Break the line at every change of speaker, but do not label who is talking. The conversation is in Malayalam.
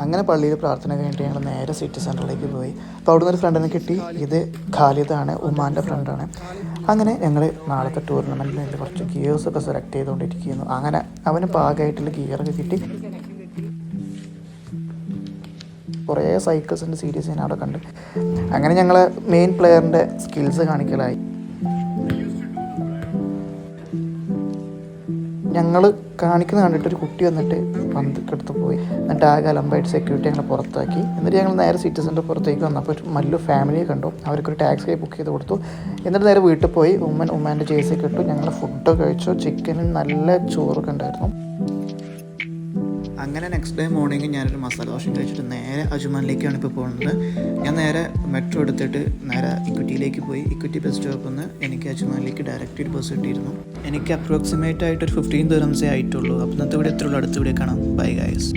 അങ്ങനെ പള്ളിയിൽ പ്രാർത്ഥന കഴിഞ്ഞിട്ട് ഞങ്ങൾ നേരെ സിറ്റി സെൻറ്ററിലേക്ക് പോയി. അപ്പോൾ അവിടെ നിന്ന് ഒരു ഫ്രണ്ടിനെ കിട്ടി. ഇത് ഖാലിദാണ്, ഉമ്മാൻ്റെ ഫ്രണ്ടാണ്. അങ്ങനെ ഞങ്ങൾ നാളത്തെ ടൂർണമെൻറ്റിന് വേണ്ടി കുറച്ച് ഗിയേഴ്സൊക്കെ സെലക്ട് ചെയ്തുകൊണ്ടിരിക്കുന്നു. അങ്ങനെ അവന് പാകമായിട്ടുള്ള ഗിയറൊക്കെ കിട്ടി. കുറേ സൈക്കിൾസിൻ്റെ സീരീസ് ഞാൻ അവിടെ കണ്ട്. അങ്ങനെ ഞങ്ങൾ മെയിൻ പ്ലെയറിൻ്റെ സ്കിൽസ് കാണിക്കലായി. ഞങ്ങൾ കാണിക്കുന്ന കണ്ടിട്ട് ഒരു കുട്ടി വന്നിട്ട് പന്തൊക്കെ പോയി. എന്നിട്ട് ആകെ അലമ്പായിട്ട് സെക്യൂരിറ്റി ഞങ്ങൾ പുറത്താക്കി. എന്നിട്ട് ഞങ്ങൾ നേരെ സിറ്റി സെൻറ്റർ പുറത്തേക്ക് വന്നപ്പോൾ ഒരു മല്ലു ഫാമിലിയെ കണ്ടു. അവർക്കൊരു ടാക്സി ബുക്ക് ചെയ്ത് കൊടുത്തു. എന്നിട്ട് നേരെ വീട്ടിൽ പോയി ഉമ്മാൻ്റെ ജേഴ്സി ഇട്ടു. ഞങ്ങൾ ഫുഡൊക്കെ കഴിച്ചു. ചിക്കനും നല്ല ചോറൊക്കെ ഉണ്ടായിരുന്നു. അങ്ങനെ നെക്സ്റ്റ് ഡേ മോർണിംഗ് ഞാനൊരു മസാല ദോശ കഴിച്ചിട്ട് നേരെ അജ്മാനിലേക്കാണ് ഇപ്പോൾ പോകുന്നത്. ഞാൻ നേരെ മെട്രോ എടുത്തിട്ട് നേരെ ഇക്വിറ്റിയിലേക്ക് പോയി. ഇക്വിറ്റി ബസ് സ്റ്റോപ്പിൽ നിന്ന് എനിക്ക് അജ്മാനിലേക്ക് ഡയറക്റ്റ് ഒരു ബസ് കിട്ടിയിരുന്നു. എനിക്ക് അപ്രോക്സിമേറ്റ് ആയിട്ട് ഒരു 15 ദിർഹംസേ ആയിട്ടുള്ളൂ. അപ്പോൾ ഇന്നത്തെ ഇവിടെ എത്രയുള്ളൂ, അടുത്ത വീഡിയോ കാണാം. Bye guys.